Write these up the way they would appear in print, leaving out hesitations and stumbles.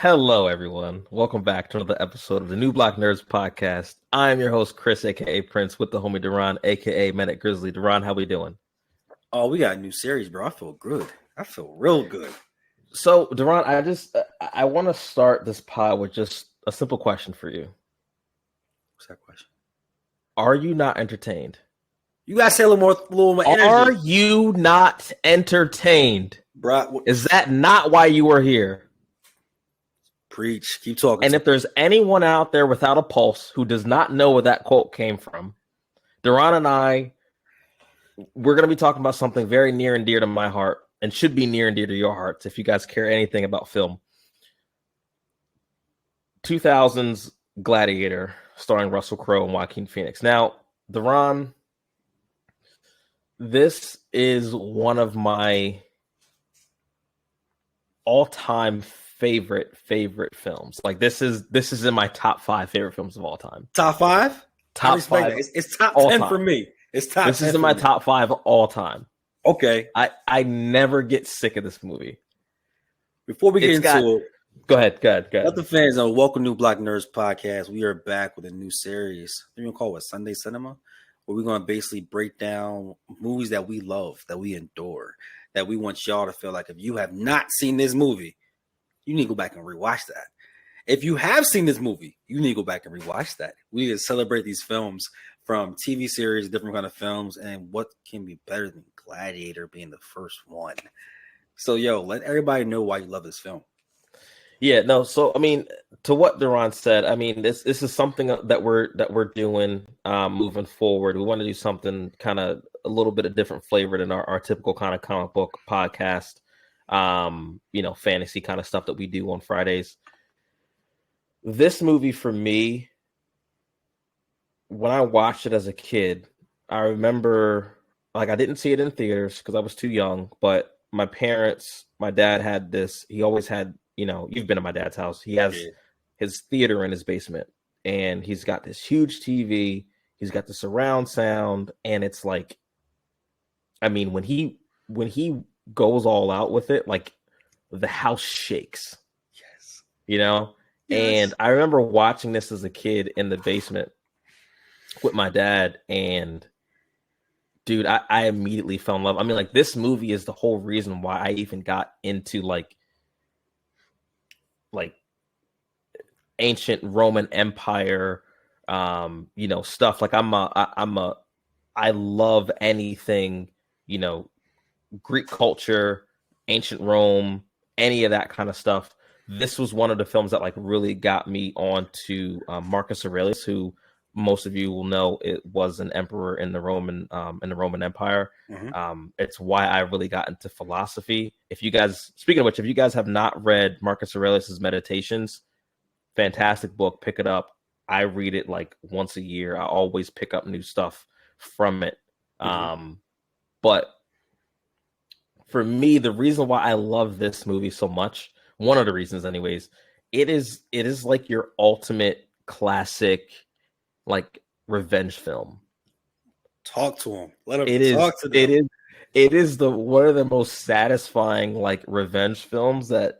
Hello, everyone. Welcome back to another episode of the New Block Nerds podcast. I am your host, Chris, aka Prince, with the homie Darron, aka Manic Grizzly. Darron, how we doing? Oh, we got a new series, bro. I feel good. I feel real good. So, Darron, I want to start this pod with just a simple question for you. What's that question? Are you not entertained? You gotta say a little more energy. Are you not entertained? Bro, is that not why you are here? Preach. Keep talking. And if there's anyone out there without a pulse who does not know where that quote came from, Darron and we're going to be talking about something very near and dear to my heart and should be near and dear to your hearts if you guys care anything about film. 2000's Gladiator, starring Russell Crowe and Joaquin Phoenix. Now, Darron, this is one of my all-time favorite films. Like this is in my top 5 favorite films of all time. Top 5? Top 5. It's top 10 time. For me. It's top. This is in my top 5 all time. Okay. I never get sick of this movie. Before we get into it, go ahead. Let the fans know. Welcome to New Block Nerds podcast. We are back with a new series. We're gonna call it Sunday Cinema, where we're gonna basically break down movies that we love, that we adore, that we want y'all to feel like if you have not seen this movie, you need to go back and rewatch that. If you have seen this movie, you need to go back and rewatch that. We need to celebrate these films from TV series, different kind of films, and what can be better than Gladiator being the first one. So, let everybody know why you love this film. Yeah, no. So, I mean, to what Darron said, I mean, this is something that we're doing moving forward. We want to do something kind of a little bit of different flavor than our typical kind of comic book podcast. Fantasy kind of stuff that we do on Fridays. This movie for me, when I watched it as a kid, I remember I didn't see it in theaters because I was too young, but my dad had this, he always had, you've been to my dad's house. He has his theater in his basement and he's got this huge TV. He's got the surround sound. And it's like, I mean, when he goes all out with it, like the house shakes. Yes. Yes. And I remember watching this as a kid in the basement with my dad, and dude, I immediately fell in love. I mean, this movie is the whole reason why I even got into like ancient Roman Empire stuff. Like I love anything, Greek culture, ancient Rome, any of that kind of stuff. This was one of the films that really got me onto Marcus Aurelius, who most of you will know it was an emperor in the Roman Empire. Mm-hmm. It's why I really got into philosophy. Speaking of which, if you guys have not read Marcus Aurelius's Meditations, fantastic book, pick it up. I read it once a year. I always pick up new stuff from it. Mm-hmm. But for me, the reason why I love this movie so much, one of the reasons anyways, it is like your ultimate classic, revenge film. Talk to him. Let him talk to them. It is one of the most satisfying, revenge films that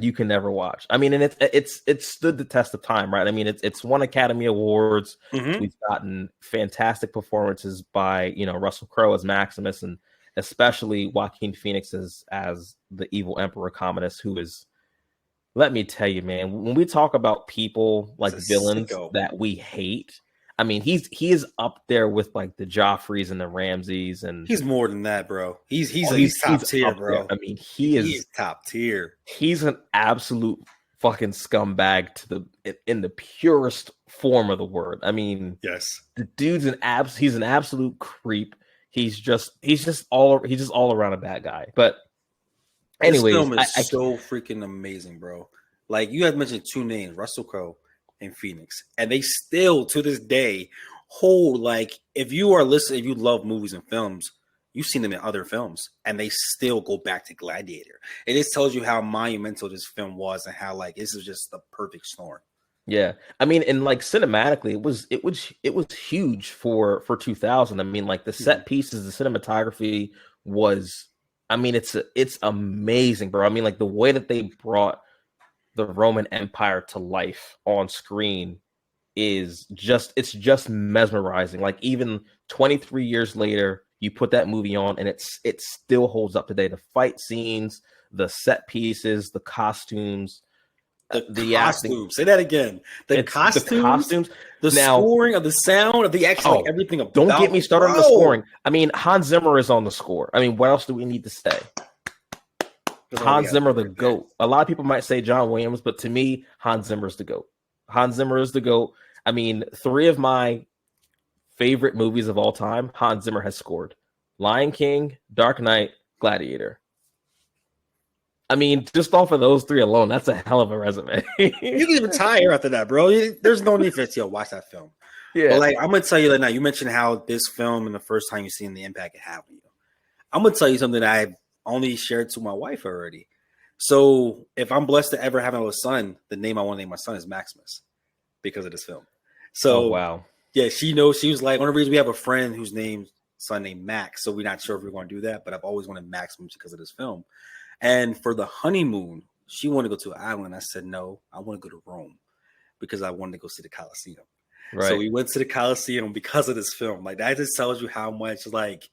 you can never watch. I mean, and it's stood the test of time, right? I mean, it's won Academy Awards. Mm-hmm. We've gotten fantastic performances by, Russell Crowe as Maximus, and especially Joaquin Phoenix as the evil Emperor Commodus, who is, let me tell you, man, when we talk about people villains that we hate, I mean, he is up there with the Joffreys and the Ramses, and he's more than that, bro. He's top tier, bro. I mean, he is top tier. He's an absolute fucking scumbag in the purest form of the word. I mean, yes, the dude's he's an absolute creep. He's just all around a bad guy. But anyways, this film is so freaking amazing, bro. You had mentioned 2 names, Russell Crowe and Phoenix, and they still to this day hold if you are listening, if you love movies and films, you've seen them in other films, and they still go back to Gladiator. It just tells you how monumental this film was and how this is just the perfect storm. Yeah, I mean, and cinematically, it was huge for 2000. I mean, the set pieces, the cinematography was, I mean, it's amazing, bro. I mean, the way that they brought the Roman Empire to life on screen is just mesmerizing. Like even 23 years later, you put that movie on and it still holds up today. The fight scenes, the set pieces, the costumes, the costumes. Acting. Say that again. The costumes, the now, scoring of the sound of the action, like everything about. Don't get me started on the scoring. I mean, Hans Zimmer is on the score. I mean, what else do we need to say? Hans Zimmer, the GOAT. A lot of people might say John Williams, but to me, Hans Zimmer is the GOAT. Hans Zimmer is the GOAT. I mean, 3 of my favorite movies of all time, Hans Zimmer has scored. Lion King, Dark Knight, Gladiator. I mean, just off of those 3 alone, that's a hell of a resume. You can retire after that, bro. There's no need for it to watch that film. Yeah. But like, I'm going to tell you that now. You mentioned how this film and the first time you seen the impact it had on you. I'm going to tell you something that I've only shared to my wife already. So if I'm blessed to ever have a son, the name I want to name my son is Maximus because of this film. So, wow. Yeah, she knows. She was like, one of the reasons we have a friend whose son named Max. So we're not sure if we're going to do that, but I've always wanted Maximus because of this film. And for the honeymoon, she wanted to go to an island. I said, no, I want to go to Rome because I wanted to go see the Colosseum. Right. So we went to the Colosseum because of this film. Like, that just tells you how much, like,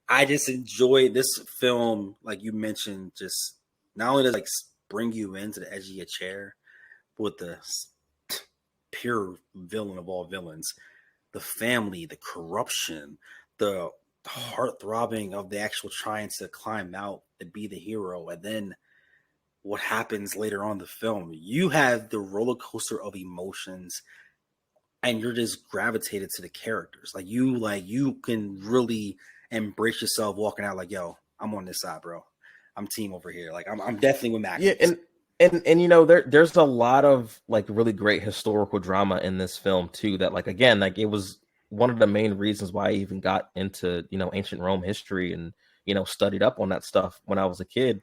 I just enjoy this film. Like you mentioned, just not only does it like bring you into the edge of your chair, but with the pure villain of all villains, the family, the corruption, the heart-throbbing of the actual trying to climb out to be the hero, and then what happens later on in the film. You have the roller coaster of emotions, and you're just gravitated to the characters. Like you can really embrace yourself walking out like, yo, I'm on this side, bro. I'm team over here. Like I'm definitely with Max. Yeah, and you know, there's a lot of like really great historical drama in this film too. That like again, like it was one of the main reasons why I even got into, you know, ancient Rome history and, you know, studied up on that stuff when I was a kid,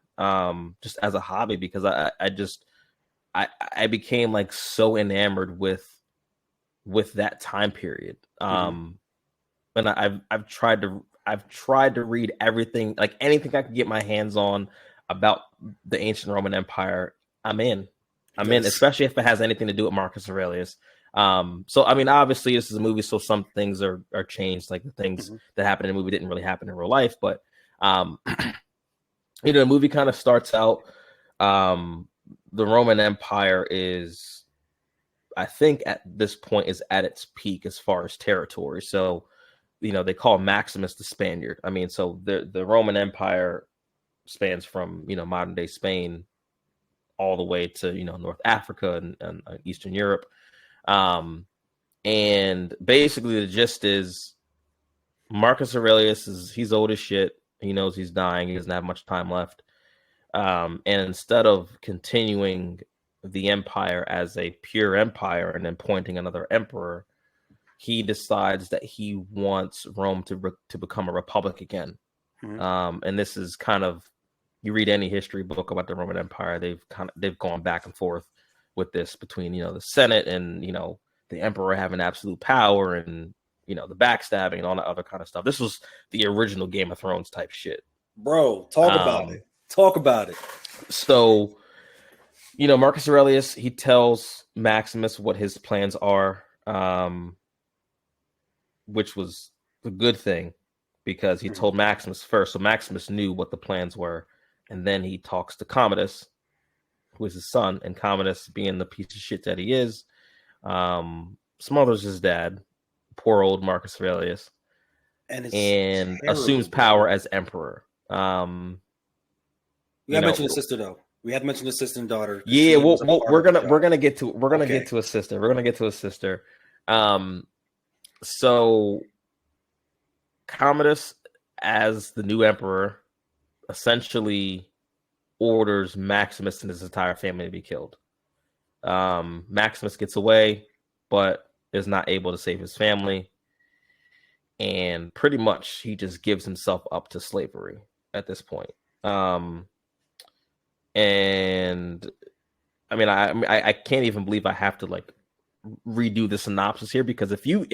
just as a hobby, because I became like so enamored with that time period. And I've tried to read everything, like anything I could get my hands on about the ancient Roman Empire. I'm in, especially if it has anything to do with Marcus Aurelius. So, I mean, obviously this is a movie, so some things are changed, like the things that happened in the movie didn't really happen in real life. But, you know, the movie kind of starts out, the Roman Empire is, I think at this point, is at its peak as far as territory. So, you know, they call Maximus the Spaniard. I mean, so the Roman Empire spans from, you know, modern day Spain all the way to, you know, North Africa and Eastern Europe. And basically the gist is Marcus Aurelius he's old as shit. He knows he's dying. He doesn't have much time left. And instead of continuing the empire as a pure empire and then appointing another emperor, he decides that he wants Rome to become a republic again. And this is kind of, you read any history book about the Roman Empire, they've gone back and forth with this between, you know, the Senate and, you know, the emperor having absolute power and, you know, the backstabbing and all that other kind of stuff. This was the original Game of Thrones type shit. Bro, talk about it. Talk about it. So, you know, Marcus Aurelius, he tells Maximus what his plans are, which was a good thing because he told Maximus first. So Maximus knew what the plans were. And then he talks to Commodus, who is his son, and Commodus, being the piece of shit that he is, smothers his dad, poor old Marcus Aurelius, and assumes power as emperor. We haven't mentioned his sister though. We have to mention his sister and daughter. Yeah, we're gonna get to his sister. We're gonna get to his sister. So Commodus, as the new emperor, essentially orders Maximus and his entire family to be killed. Maximus gets away, but is not able to save his family. And pretty much he just gives himself up to slavery at this point. And I mean, I can't even believe I have to like redo the synopsis here, because if you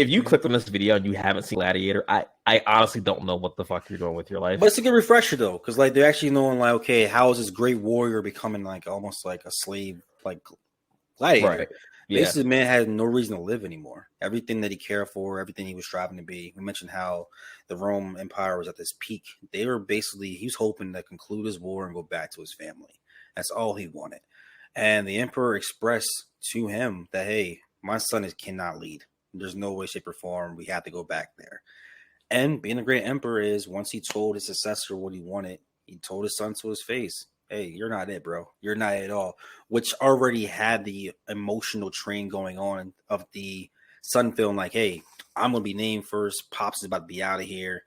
if you clicked on this video and you haven't seen Gladiator, I honestly don't know what the fuck you're doing with your life. But it's a good refresher though, because like they're actually knowing like, okay, how is this great warrior becoming like almost like a slave, like gladiator? Right. Yeah. Basically, the man had no reason to live anymore. Everything that he cared for, everything he was striving to be. We mentioned how the Rome Empire was at this peak. They were basically, he was hoping to conclude his war and go back to his family. That's all he wanted. And the emperor expressed to him that, hey, my son cannot lead. There's no way, shape, or form. We have to go back there. And being a great emperor is, once he told his successor what he wanted, he told his son to his face, hey, you're not it, bro. You're not it at all. Which already had the emotional train going on of the son feeling like, hey, I'm going to be named first. Pops is about to be out of here.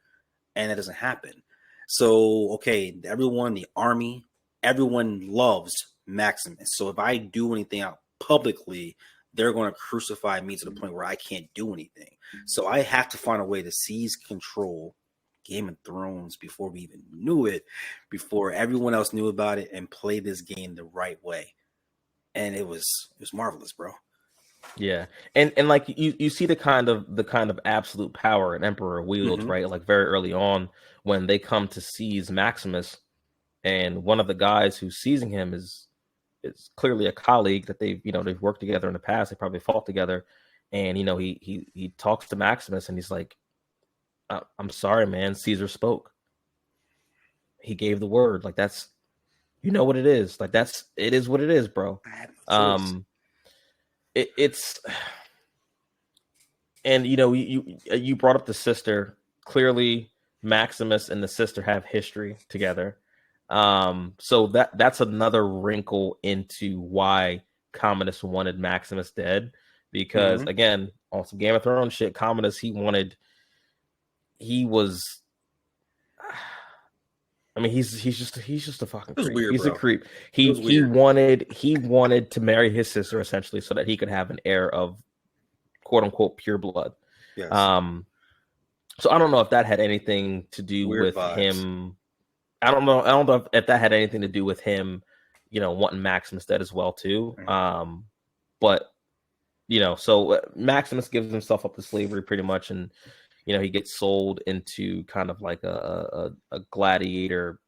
And that doesn't happen. So, okay, everyone, the army, everyone loves Maximus. So if I do anything out publicly, they're going to crucify me to the point where I can't do anything. So I have to find a way to seize control. Game of Thrones before we even knew it, before everyone else knew about it, and play this game the right way. And it was marvelous, bro. Yeah. And like you see the kind of absolute power an emperor wields, right? Like very early on when they come to seize Maximus, and one of the guys who's seizing him is clearly a colleague that they've worked together in the past. They probably fought together. And he talks to Maximus and he's like, I'm sorry, man. Caesar spoke. He gave the word. Like, that's, what it is. Like, it is what it is, bro. It's, and you brought up the sister. Clearly, Maximus and the sister have history together. So that's another wrinkle into why Commodus wanted Maximus dead, because again, on some Game of Thrones shit, Commodus, he's just a fucking creep. Weird, he's bro. A creep. He wanted to marry his sister essentially so that he could have an heir of quote unquote pure blood. Yes. So I don't know if that had anything to do with him. I don't know if that had anything to do with him, wanting Maximus dead as well too. But so Maximus gives himself up to slavery pretty much, and he gets sold into kind of like a gladiator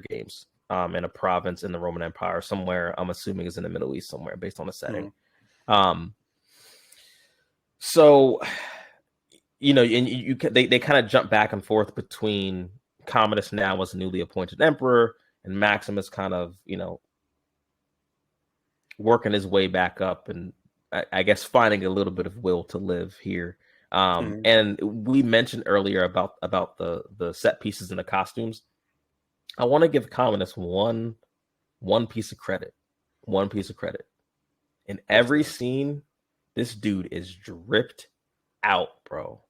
games in a province in the Roman Empire somewhere. I'm assuming is in the Middle East somewhere based on the setting. So and they kind of jump back and forth between Commodus now as a newly appointed emperor and Maximus kind of working his way back up and I guess finding a little bit of will to live here. And we mentioned earlier about the set pieces and the costumes. I want to give Commodus one piece of credit. In every scene, this dude is dripped out, bro.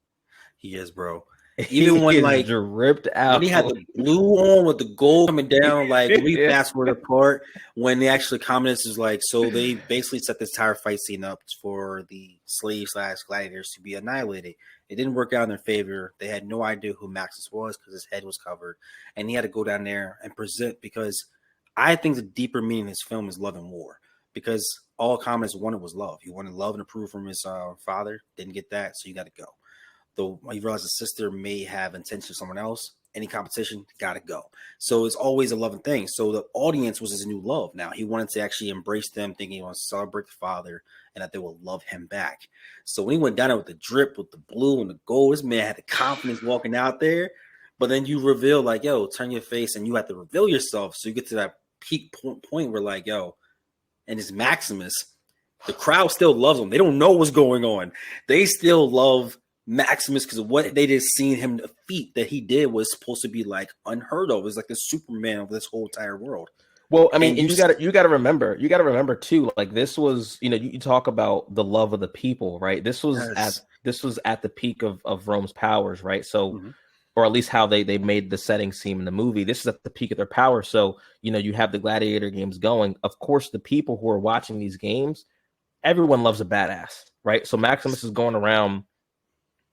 He is, bro. Even when like dripped out, when he had the blue on with the gold coming down, like we fast forward apart when they actually Commodus is like, so they basically set this entire fight scene up for the slaves/gladiators to be annihilated. It didn't work out in their favor. They had no idea who Maximus was because his head was covered, and he had to go down there and present. Because I think the deeper meaning of this film is love and war. Because all Commodus wanted was love. He wanted love and approval from his father. Didn't get that, so you got to go. Though he realized his sister may have intention with someone else, any competition, gotta go. So it's always a loving thing. So the audience was his new love. Now he wanted to actually embrace them, thinking he wants to celebrate the father and that they will love him back. So when he went down there with the drip, with the blue and the gold, this man had the confidence walking out there. But then you reveal like, yo, turn your face, and you have to reveal yourself. So you get to that peak point where like, yo, and it's Maximus. The crowd still loves him. They don't know what's going on. They still love Maximus because of what they just seen him, the feat that he did was supposed to be like unheard of. It was like the Superman of this whole entire world. Well, I mean, and you gotta remember too, like this was, you talk about the love of the people, right? This was at the peak of Rome's powers, right? So or at least how they made the setting seem in the movie. This is at the peak of their power. So, you have the gladiator games going. Of course, the people who are watching these games, everyone loves a badass, right? So Maximus is going around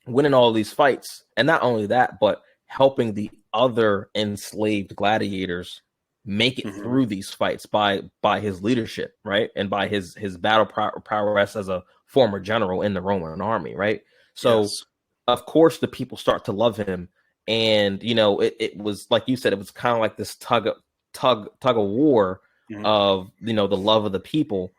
winning all these fights, and not only that, but helping the other enslaved gladiators make it through these fights by his leadership, right, and by his battle prowess as a former general in the Roman army, right? So Yes. of course the people start to love him. And it was like you said, it was kind of like this tug of war Mhm. of the love of the people,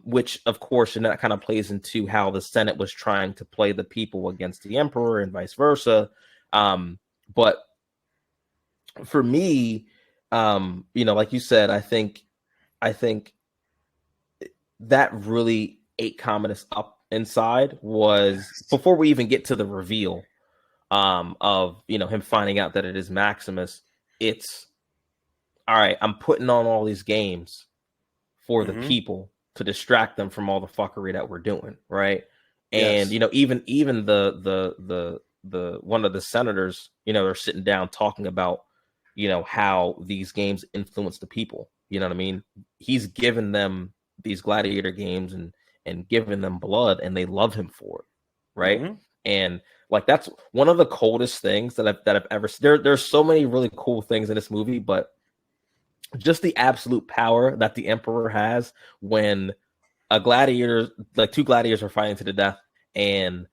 which of course, and that kind of plays into how the Senate was trying to play the people against the emperor and vice versa. But for me, like you said, I think that really ate Commodus up inside was Yes. before we even get to the reveal of him finding out that it is Maximus. It's all right. I'm putting on all these games for the Mhm. people to distract them from all the fuckery that we're doing, right? And Yes. even the one of the senators, they're sitting down talking about how these games influence the people. You know what I mean? He's given them these gladiator games and given them blood, and they love him for it, right? Mhm. And like that's one of the coldest things that I've ever seen. There's so many really cool things in this movie, but just the absolute power that the emperor has when a gladiator, like two gladiators are fighting to the death, and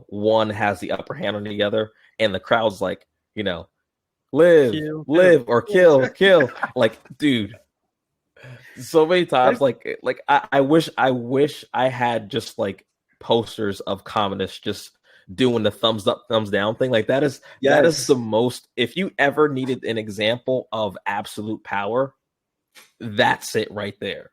one has the upper hand on the other, and the crowd's like, live, Kill, kill. live, or kill, kill. Like, dude, so many times, That's- like I wish I had just like posters of communists just doing the thumbs up, thumbs down thing. Like that is yes. the most. If you ever needed an example of absolute power, that's it right there.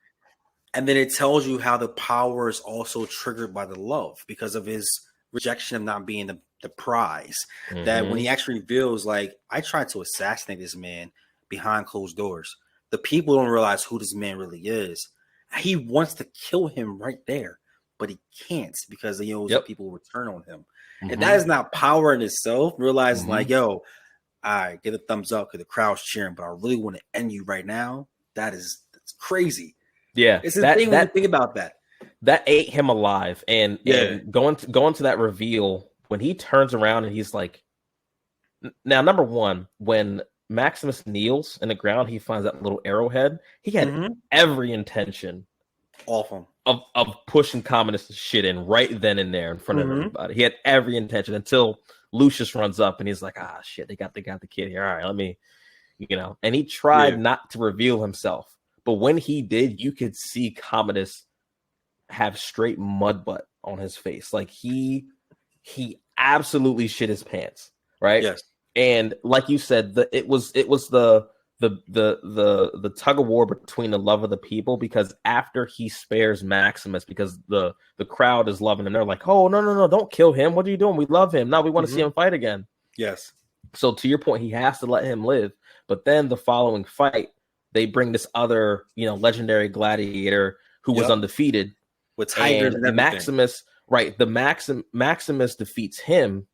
And then it tells you how the power is also triggered by the love because of his rejection of not being the prize. That when Mm-hmm. he actually reveals, like, I tried to assassinate this man behind closed doors. The people don't realize who this man really is. He wants to kill him right there, but he can't because he knows that Yep. people will turn on him. And that Mm-hmm. is not power in itself. Realizing, Mm-hmm. like, yo, I get a thumbs up because the crowd's cheering, but I really want to end you right now. That's crazy. Yeah. It's the That thing when you that think about that. that ate him alive. And Yeah. going to that reveal when he turns around and he's like, now number one, when Maximus kneels in the ground, he finds that little arrowhead. He had Mm-hmm. every intention Awful. of pushing Commodus' shit in right then and there in front of Mm-hmm. everybody. He had every intention until Lucius runs up and he's like, shit, they got the kid here. All right, let me, and he Yeah. tried not to reveal himself. But when he did, you could see Commodus have straight mud butt on his face. Like he absolutely shit his pants, right? Yes. And like you said, it was the tug of war between the love of the people, because after he spares Maximus, because the crowd is loving him, they're like, oh, no, no, no, don't kill him, what are you doing, we love him, now we want to see Mm-hmm. him fight again. Yes. So to your point, he has to let him live. But then the following fight, they bring this other legendary gladiator who was Yep. undefeated, With tigers and and everything. Maximus, right? Maximus defeats him,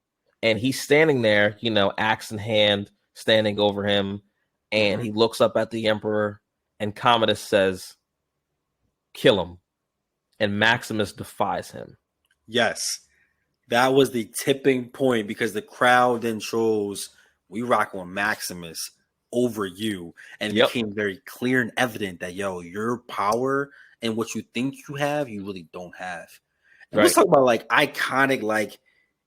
and he's standing there, axe in hand, standing over him, and Mm-hmm. he looks up at the emperor, and Commodus says, "Kill him," and Maximus defies him. Yes. That was the tipping point because the crowd then chose we rock on Maximus over you. And it Yep. became very clear and evident that, yo, your power and what you think you have, you really don't have. And let's Right. talk about like iconic, like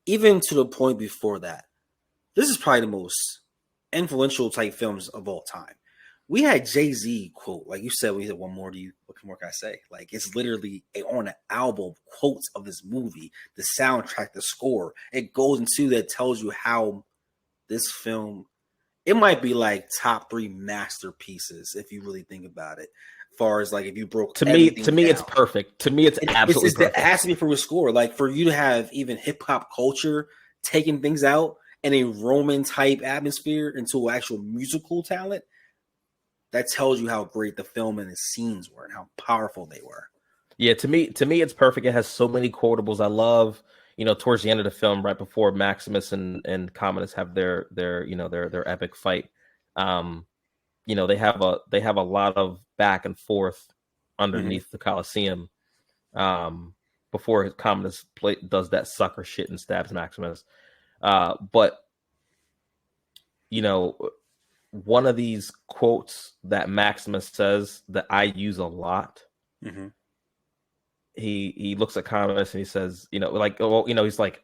even to the point before that. This is probably the most influential type films of all time. We had Jay-Z quote, like you said, we said, one more to you. What more can I say? Like it's literally on an album, quotes of this movie, the soundtrack, the score. It goes into that, tells you how this film, it might be like top 3 masterpieces if you really think about it. As far as like if you broke To me, everything to me, it's down. perfect. To me, it's absolutely It perfect. has to be from a score. Like for you to have even hip hop culture taking things out and a Roman type atmosphere into actual musical talent, that tells you how great the film and the scenes were and how powerful they were. Yeah, to me, it's perfect. It has so many quotables. I love, towards the end of the film, right before Maximus and Commodus have their epic fight. Um, they have a lot of back and forth Mm-hmm. underneath the Colosseum. Before Commodus does that sucker shit and stabs Maximus. But you know, one of these quotes that Maximus says that I use a lot Mm-hmm. he looks at Commodus and he says, he's like,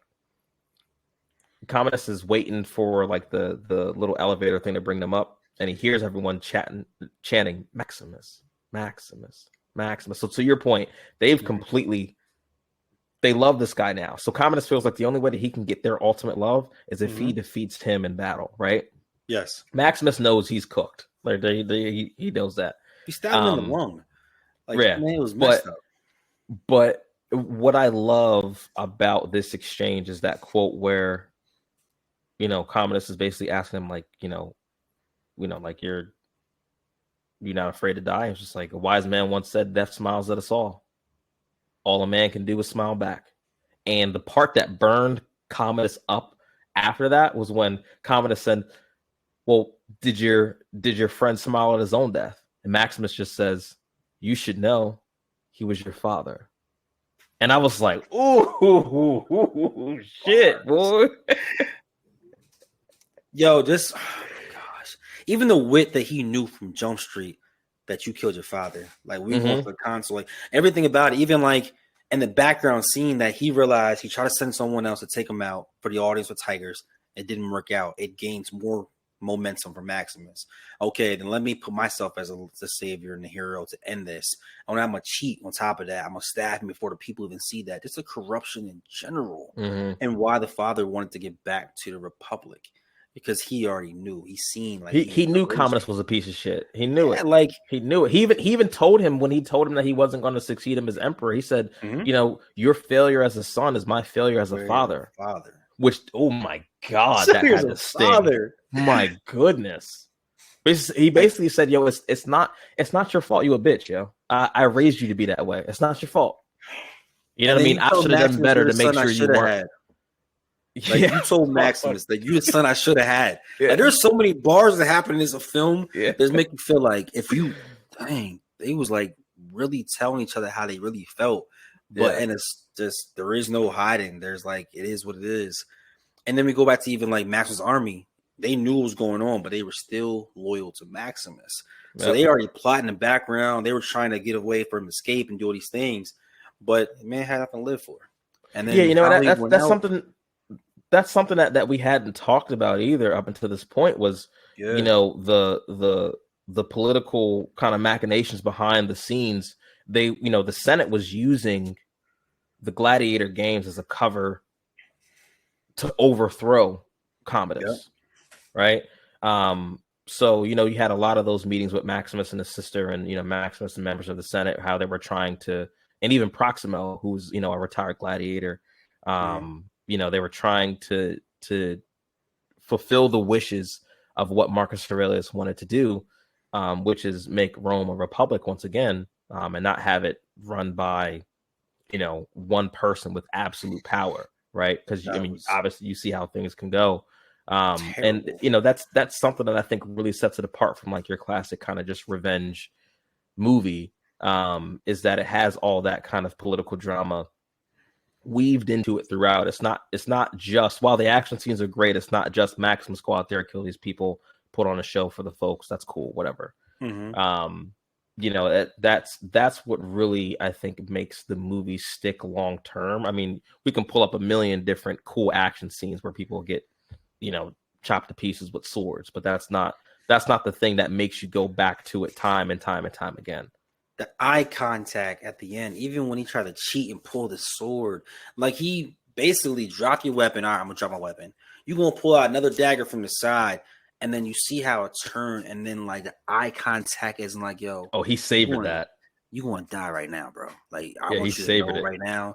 Commodus is waiting for like the little elevator thing to bring them up, and he hears everyone chanting Maximus, Maximus, Maximus. So to your point, they've completely, they love this guy now. So Commodus feels like the only way that he can get their ultimate love is if he defeats him in battle, right? Yes. Maximus knows he's cooked. Like he knows that. He stabbed him in the lung. Like, yeah, man, it was messed up. But what I love about this exchange is that quote where, Commodus is basically asking him, like, like you're not afraid to die. It's just like a wise man once said, "Death smiles at us all. All a man can do is smile back." And the part that burned Commodus up after that was when Commodus said, "Well, did your friend smile at his own death?" And Maximus just says, "You should know he was your father." And I was like, ooh, shit, boy. Yo, just, gosh. Even the wit that he knew from Jump Street, that you killed your father. Like, we going for the console. Like, everything about it, even like in the background scene that he realized he tried to send someone else to take him out for the audience with Tigers. It didn't work out. It gains more momentum for Maximus. Okay, then let me put myself as the savior and the hero to end this. And I'm gonna cheat on top of that. I'm gonna stab him before the people even see that. Just the corruption in general, and why the father wanted to get back to the Republic, because he already knew. He's seen, like, he knew Commodus was a piece of shit. He knew it. Like, he knew it. He even told him, when he told him that he wasn't going to succeed him as emperor, he said, your failure as a son is my failure as a father. Which, oh my God, that had to sting. Father. My goodness. He basically said, yo, it's not your fault, you a bitch, yo. I raised you to be that way. It's not your fault. You know what I mean? I should have done better to make sure you weren't. Like, you told Maximus that you're the son I should have had. Yeah. Like, there's so many bars that happen in this film that make you feel like they was like really telling each other how they really felt. But and it's just, there is no hiding. There's like, it is what it is. And then we go back to even like Maximus' army. They knew what was going on, but they were still loyal to Maximus. So they already plot in the background. They were trying to get away from escape and do all these things. But man had nothing to live for. And then that's something that we hadn't talked about either up until this point was, the political kind of machinations behind the scenes. They, the Senate was using the Gladiator games as a cover to overthrow Commodus, right? So, you had a lot of those meetings with Maximus and his sister and, Maximus and members of the Senate, how they were trying to, and even Proximo, who's, a retired gladiator, they were trying to fulfill the wishes of what Marcus Aurelius wanted to do, which is make Rome a republic once again, and not have it run by, one person with absolute power, right? Because obviously you see how things can go, and that's something that I think really sets it apart from like your classic kind of just revenge movie, is that it has all that kind of political drama weaved into it throughout. It's not just, while the action scenes are great, it's not just Maximus go out there, kill these people, put on a show for the folks. That's cool, whatever. That's what really, I think, makes the movie stick long term. I mean, we can pull up a million different cool action scenes where people get, chopped to pieces with swords, but that's not the thing that makes you go back to it time and time and time again. The eye contact at the end, even when he tried to cheat and pull the sword, like, he basically dropped your weapon. All right, I'm gonna drop my weapon. You're gonna pull out another dagger from the side, and then you see how it turned, and then like the eye contact isn't like, yo, he savored that. You're gonna die right now, bro. Like, I want you to know right now.